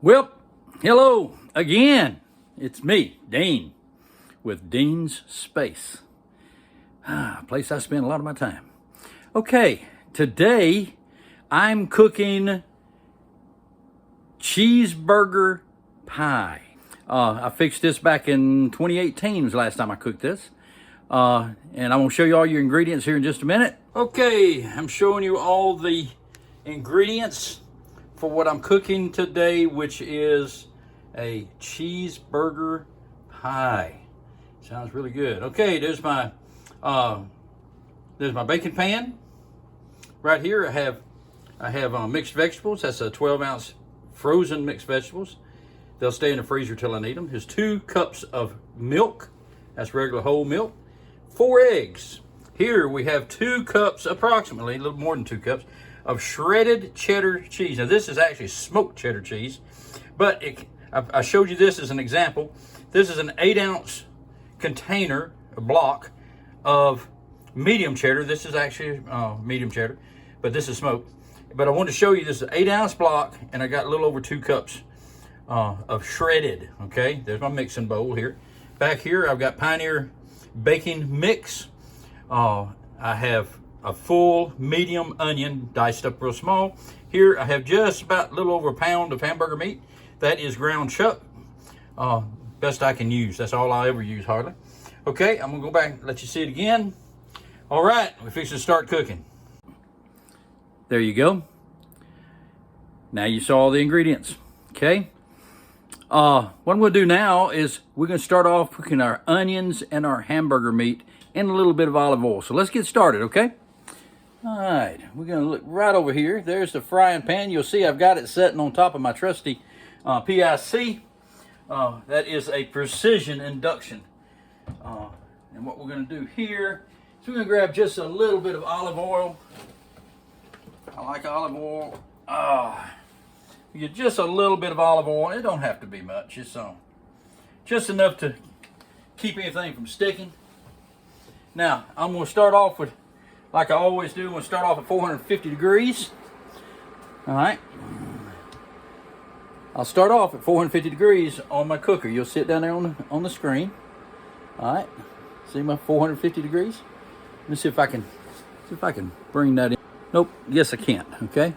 Well, hello again. It's me, Dean, with Dean's Space, a place I spend a lot of my time. Okay, today I'm cooking cheeseburger pie. I fixed this back in 2018 was the last time I cooked this. And I'm gonna show you all your ingredients here in just a minute. Okay, I'm showing you all the ingredients for what I'm cooking today, which is a cheeseburger pie. Sounds really good. Okay, there's my baking pan. Right here I have mixed vegetables. That's a 12-ounce frozen mixed vegetables. They'll stay in the freezer till I need them. There's 2 cups of milk. That's regular whole milk. 4 eggs. Here we have 2 cups, approximately, a little more than 2 cups, of shredded cheddar cheese. Now this is actually smoked cheddar cheese, but I showed you this as an example. This is an 8-ounce container, a block of medium cheddar. This is actually medium cheddar, but this is smoked. But I wanted to show you this is an 8-ounce block, and I got a little over 2 cups of shredded. Okay, there's my mixing bowl here. Back here I've got Pioneer baking mix. I have a full medium onion diced up real small. Here I have just about a little over a pound of hamburger meat. That is ground chuck. Best I can use. That's all I ever use hardly. Okay, I'm gonna go back and let you see it again. All right, we're fixing to start cooking. There you go. Now you saw all the ingredients. Okay. What I'm gonna do now is we're gonna start off cooking our onions and our hamburger meat in a little bit of olive oil. So let's get started, okay? All right, we're gonna look right over here. There's the frying pan. You'll see I've got it sitting on top of my trusty PIC. That is a precision induction. And what we're gonna do here is we're gonna grab just a little bit of olive oil. I like olive oil. You get just a little bit of olive oil. It don't have to be much. It's just enough to keep anything from sticking. Now, I'm gonna start off with, like I always do, I'm gonna start off at 450 degrees. All right. I'll start off at 450 degrees on my cooker. You'll see it down there on the screen. All right. See my 450 degrees? Let me see if I can bring that in. Nope. Yes, I can't. Okay.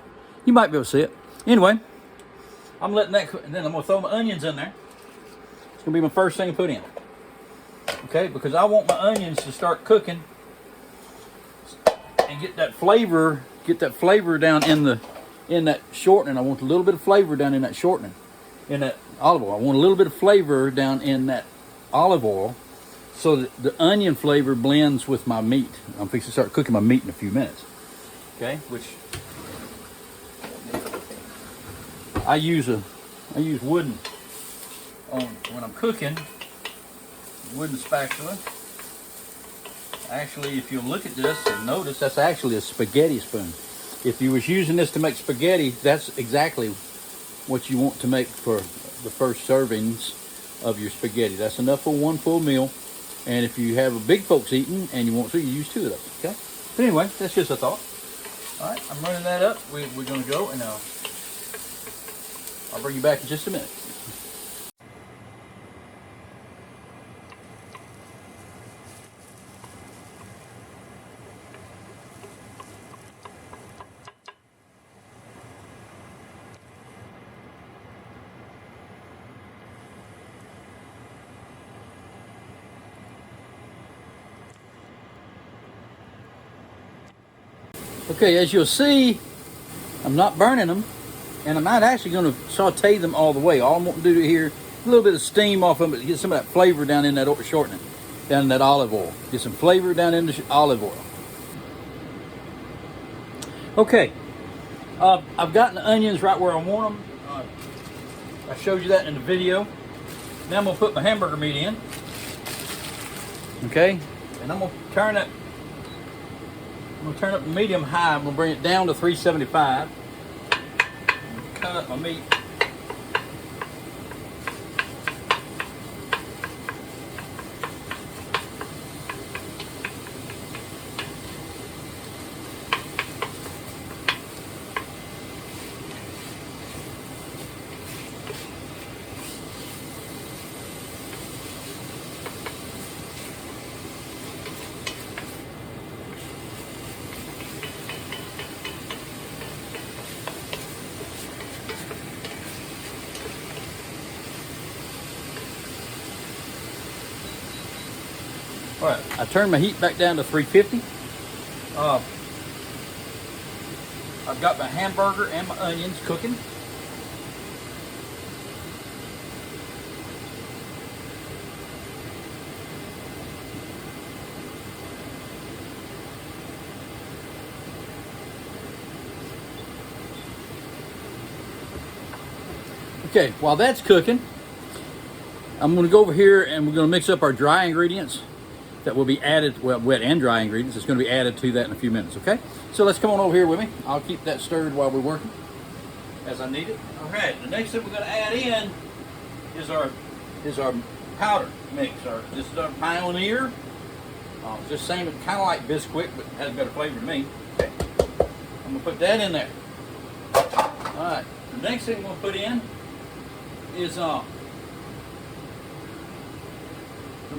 You might be able to see it. Anyway, I'm letting that cook, and then I'm gonna throw my onions in there. It's gonna be my first thing to put in. Okay, because I want my onions to start cooking and get that flavor down in that shortening. I want a little bit of flavor down in that shortening, in that olive oil. I want a little bit of flavor down in that olive oil so that the onion flavor blends with my meat. I'm fixing to start cooking my meat in a few minutes. Okay, which I use wooden when I'm cooking. Wooden spatula. Actually, if you look at this and notice, that's actually a spaghetti spoon. If you was using this to make spaghetti, that's exactly what you want to make for the first servings of your spaghetti. That's enough for 1 full meal. And if you have a big folks eating and you want to, you use 2 of those. Okay. But anyway, that's just a thought. All right, I'm running that up. We're going to go, and I'll bring you back in just a minute. Okay, as you'll see, I'm not burning them, and I'm not actually going to saute them all the way. All I'm going to do here, a little bit of steam off of them to get some of that flavor down in that shortening, down in that olive oil. Get some flavor down in the olive oil. Okay, I've gotten the onions right where I want them. I showed you that in the video. Now I'm going to put my hamburger meat in. Okay, and I'm going to turn it. I'm going to turn up the medium high. I'm going to bring it down to 375. Cut up my meat. All right, I turned my heat back down to 350. I've got my hamburger and my onions cooking. Okay, while that's cooking, I'm going to go over here and we're going to mix up our dry ingredients that will be added, well, wet and dry ingredients. It's going to be added to that in a few minutes, okay? So let's come on over here with me. I'll keep that stirred while we're working as I need it. All right, the next thing we're going to add in is our powder mix. This is our Pioneer. Just same, kind of like Bisquick, but has a better flavor than me. Okay, I'm going to put that in there. All right, the next thing we'll put in is the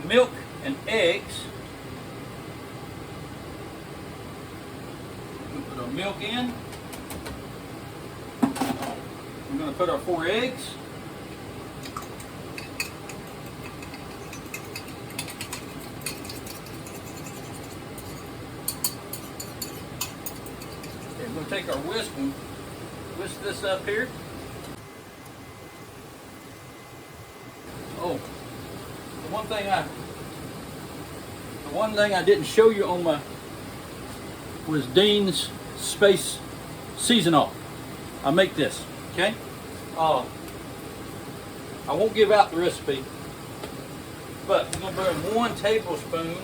milk and eggs. We'll put our milk in. We're going to put our 4 eggs. Okay, we're going to take our whisk and whisk this up here. Oh, the one thing I didn't show you on my was Dean's Space Season-Off. I make this, okay? I won't give out the recipe, but we're going to burn 1 tablespoon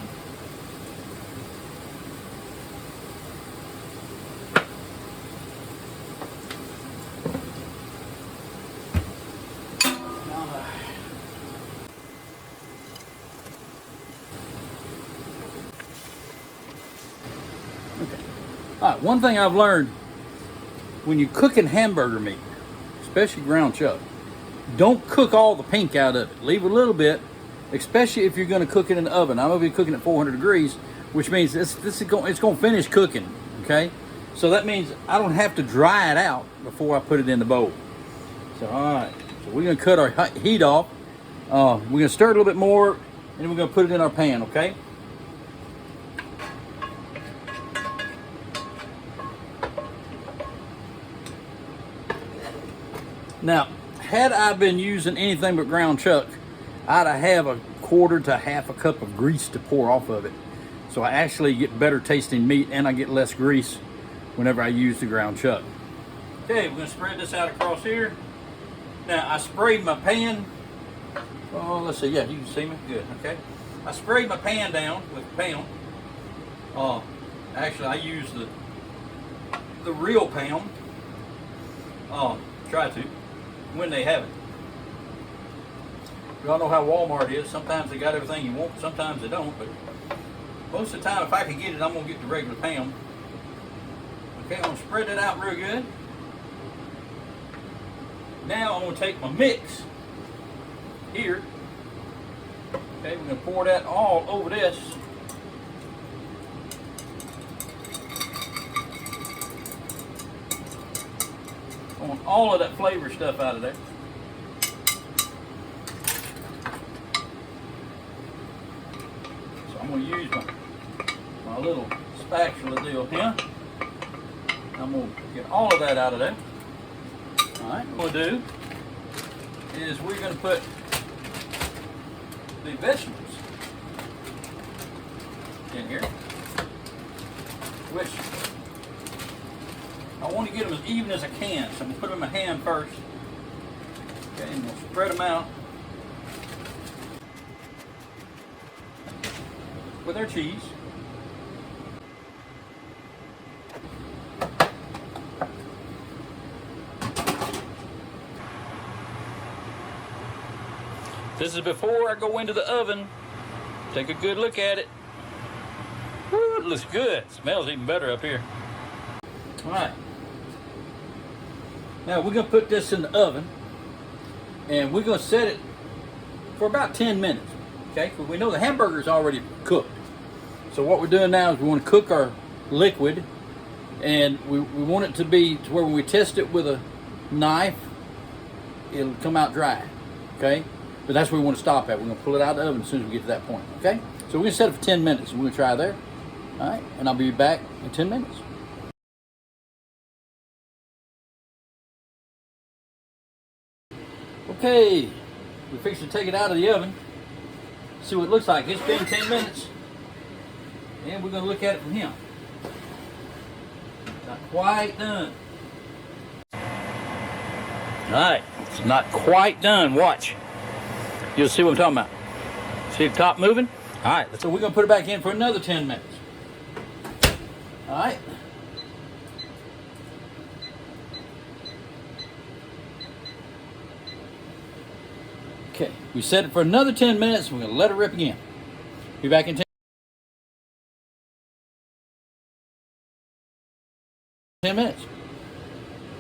All right, one thing I've learned, when you're cooking hamburger meat, especially ground chuck, don't cook all the pink out of it. Leave a little bit, especially if you're going to cook it in the oven. I'm going to be cooking at 400 degrees, which means it's going to finish cooking, okay? So that means I don't have to dry it out before I put it in the bowl. So, all right, so we're going to cut our heat off. We're going to stir it a little bit more, and then we're going to put it in our pan, okay? Now, had I been using anything but ground chuck, I'd have a quarter to half a cup of grease to pour off of it. So I actually get better tasting meat and I get less grease whenever I use the ground chuck. Okay, we're going to spread this out across here. Now, I sprayed my pan. Oh, let's see. Yeah, you can see me? Good, okay. I sprayed my pan down with a pound. Actually, I use the real pound. Try to. When they have it. Y'all know how Walmart is. Sometimes they got everything you want, sometimes they don't, but most of the time if I can get it, I'm going to get the regular pound. Okay, I'm going to spread it out real good. Now I'm going to take my mix here. Okay, we're going to pour that all over this. On all of that flavor stuff out of there. So I'm going to use my little spatula deal here. I'm going to get all of that out of there. All right, what we'll do is we're going to put the vegetables in here, which I want to get them as even as I can, so I'm going to put them in my hand first. Okay, and we'll spread them out with our cheese. This is before I go into the oven. Take a good look at it. Woo, it looks good. It smells even better up here. All right. Now we're going to put this in the oven, and we're going to set it for about 10 minutes, okay? Because we know the hamburger's already cooked. So what we're doing now is we want to cook our liquid, and we want it to be to where when we test it with a knife, it'll come out dry, okay? But that's where we want to stop at. We're going to pull it out of the oven as soon as we get to that point, okay? So we're gonna set it for 10 minutes. We're gonna try there. All right, and I'll be back in 10 minutes. Okay, we're fixing to take it out of the oven. See what it looks like. It's been 10 minutes. And we're gonna look at it from here. Not quite done. All right, it's not quite done. Watch. You'll see what I'm talking about. See the top moving? All right, so we're gonna put it back in for another 10 minutes. All right. Okay, we set it for another 10 minutes. We're gonna let it rip again. Be back in 10 minutes.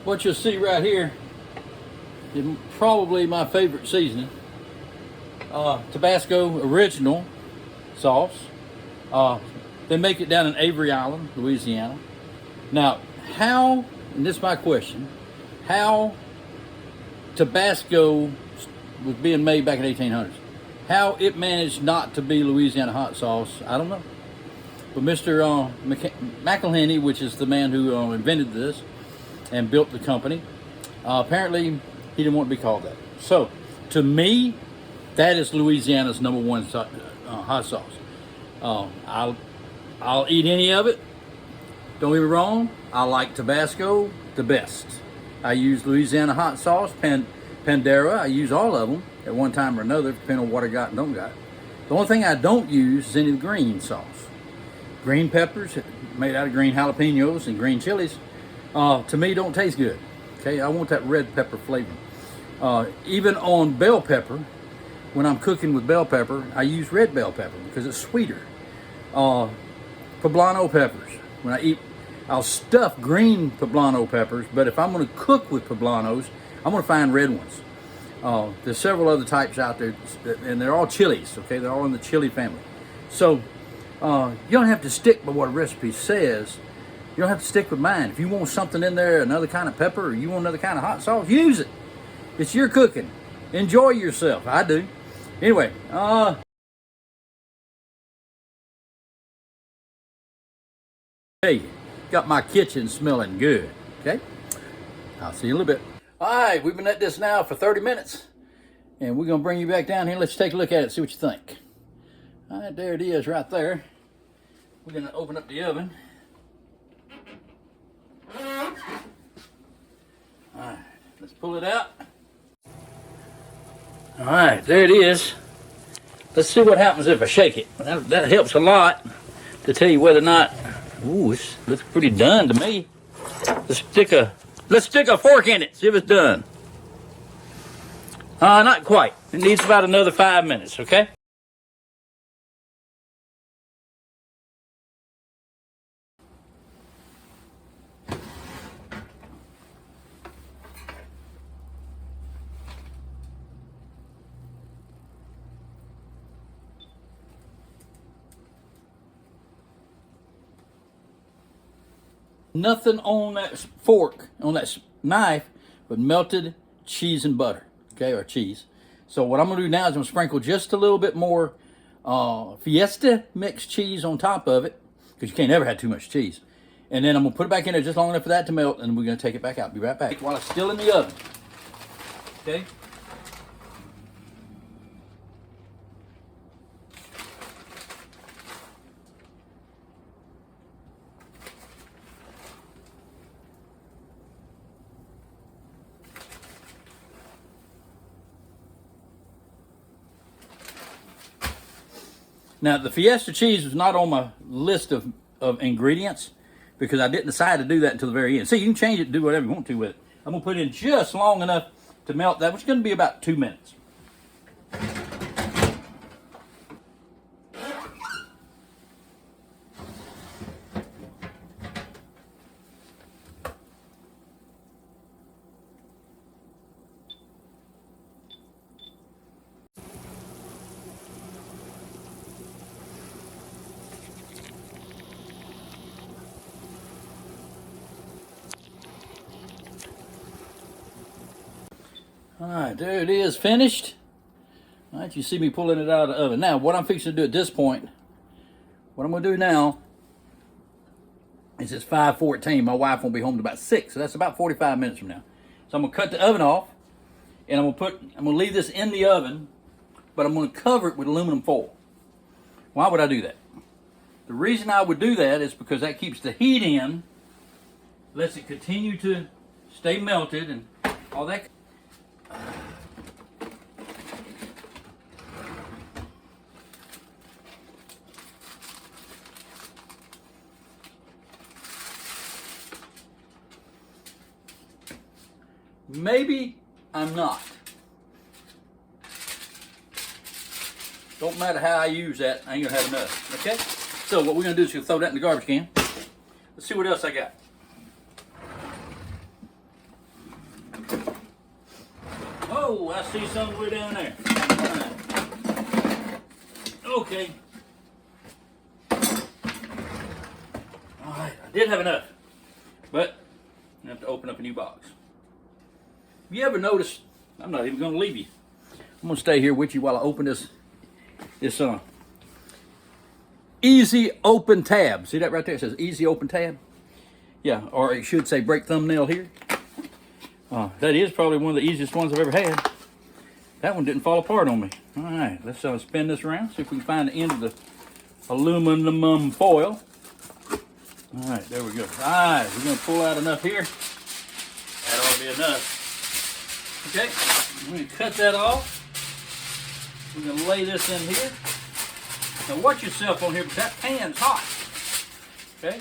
What you'll see right here is probably my favorite seasoning. Tabasco original sauce. They make it down in Avery Island, Louisiana. Now, how, and this is my question, how Tabasco was being made back in the 1800s, how it managed not to be Louisiana hot sauce, I don't know. But Mr. McElhenney, which is the man who invented this and built the company, apparently he didn't want to be called that. So, to me, that is Louisiana's #1 hot sauce. I'll eat any of it. Don't get me wrong, I like Tabasco the best. I use Louisiana hot sauce, Pandera. I use all of them at one time or another, depending on what I got and don't got. The only thing I don't use is any of the green sauce. Green peppers, made out of green jalapenos and green chilies, to me don't taste good. Okay, I want that red pepper flavor. Even on bell pepper, when I'm cooking with bell pepper, I use red bell pepper because it's sweeter. Poblano peppers, when I eat, I'll stuff green poblano peppers, but if I'm going to cook with poblanos, I'm going to find red ones. There's several other types out there, and they're all chilies, okay? They're all in the chili family. So you don't have to stick by what a recipe says. You don't have to stick with mine. If you want something in there, another kind of pepper, or you want another kind of hot sauce, use it. It's your cooking. Enjoy yourself. I do. Anyway, hey, got my kitchen smelling good, okay? I'll see you in a little bit. All right, we've been at this now for 30 minutes, and we're gonna bring you back down here. Let's take a look at it, see what you think. All right, there it is right there. We're gonna open up the oven. All right, let's pull it out. All right, there it is. Let's see what happens if I shake it. That helps a lot to tell you whether or not. Ooh, this looks pretty done to me. Let's stick a fork in it, see if it's done. Not quite. It needs about another 5 minutes, okay? Nothing on that fork, on that knife, but melted cheese and butter, okay, or cheese. So what I'm gonna do now is I'm gonna sprinkle just a little bit more fiesta mixed cheese on top of it, because you can't ever have too much cheese. And then I'm gonna put it back in there just long enough for that to melt, and we're gonna take it back out. Be right back while it's still in the oven, okay? Now, the Fiesta cheese was not on my list of ingredients because I didn't decide to do that until the very end. See, you can change it and do whatever you want to with it. I'm going to put in just long enough to melt that, which is going to be about 2 minutes. All right, there it is, finished. All right, you see me pulling it out of the oven. Now, what I'm fixing to do at this point, what I'm going to do now is it's 5:14. My wife won't be home till about 6, so that's about 45 minutes from now. So I'm going to cut the oven off, and I'm going to leave this in the oven, but I'm going to cover it with aluminum foil. Why would I do that? The reason I would do that is because that keeps the heat in, lets it continue to stay melted and all that. Maybe I'm not. Don't matter how I use that, I ain't gonna have enough. Okay? So what we're gonna do is throw that in the garbage can. Let's see what else I got. Oh, I see something way down there. Okay. Alright, I did have enough. But I have to open up a new box. You ever notice, I'm not even gonna leave you. I'm gonna stay here with you while I open this easy open tab. See that right there? It says easy open tab. Yeah, or it should say break thumbnail here. That is probably one of the easiest ones I've ever had. That one didn't fall apart on me. All right, let's spin this around, see if we can find the end of the aluminum foil. All right, there we go. All right, we're gonna pull out enough here. That ought to be enough. Okay, I'm gonna cut that off. We're gonna lay this in here. Now watch yourself on here, because that pan's hot. Okay?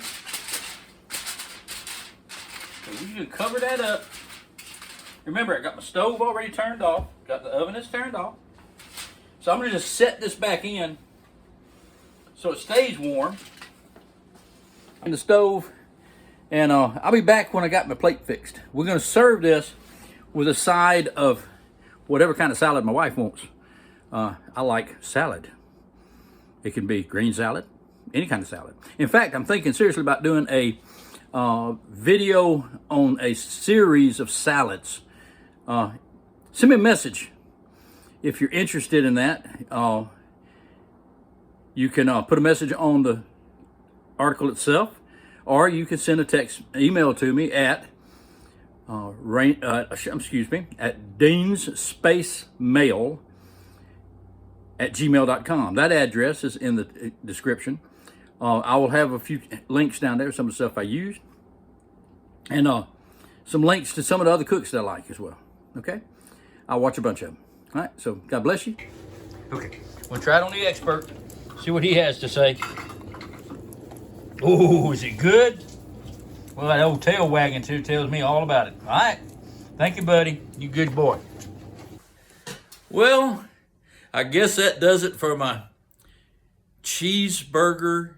So we're gonna cover that up. Remember, I got my stove already turned off. Got the oven that's turned off. So I'm gonna just set this back in so it stays warm in the stove. And I'll be back when I got my plate fixed. We're gonna serve this with a side of whatever kind of salad my wife wants. I like salad. It can be green salad, any kind of salad. In fact, I'm thinking seriously about doing a video on a series of salads. Send me a message if you're interested in that. You can put a message on the article itself, or you can send a email to me at at deansspacemail@gmail.com. That address is in the description. I will have a few links down there, some of the stuff I used, and some links to some of the other cooks that I like as well. Okay? I'll watch a bunch of them. All right, so God bless you. Okay, we'll try it on the expert, see what he has to say. Oh, is it good? Well, that old tail wagging too tells me all about it. All right, thank you, buddy. You good boy. Well, I guess that does it for my cheeseburger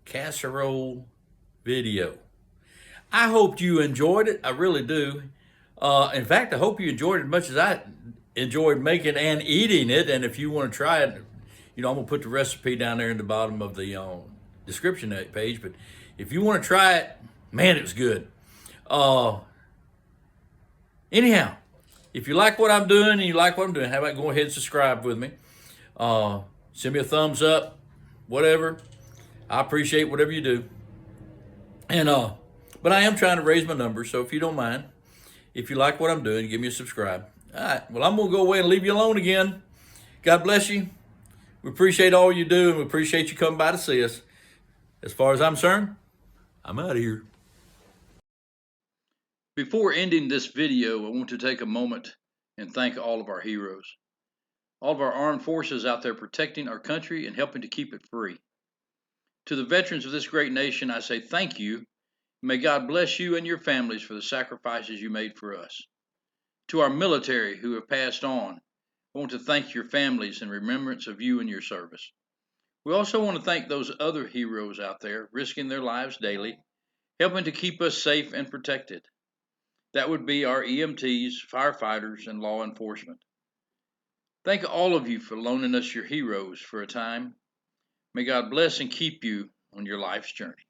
casserole video. I hope you enjoyed it. I really do. In fact, I hope you enjoyed it as much as I enjoyed making and eating it. And if you want to try it, I'm going to put the recipe down there in the bottom of the description page. But if you want to try it, man, it was good. Anyhow, if you like what I'm doing and you like what I'm doing, how about go ahead and subscribe with me? Send me a thumbs up, whatever. I appreciate whatever you do. And but I am trying to raise my numbers, so if you don't mind, if you like what I'm doing, give me a subscribe. All right, well, I'm going to go away and leave you alone again. God bless you. We appreciate all you do, and we appreciate you coming by to see us. As far as I'm concerned, I'm out of here. Before ending this video, I want to take a moment and thank all of our heroes. All of our armed forces out there protecting our country and helping to keep it free. To the veterans of this great nation, I say thank you. May God bless you and your families for the sacrifices you made for us. To our military who have passed on, I want to thank your families in remembrance of you and your service. We also want to thank those other heroes out there risking their lives daily, helping to keep us safe and protected. That would be our EMTs, firefighters, and law enforcement. Thank all of you for loaning us your heroes for a time. May God bless and keep you on your life's journey.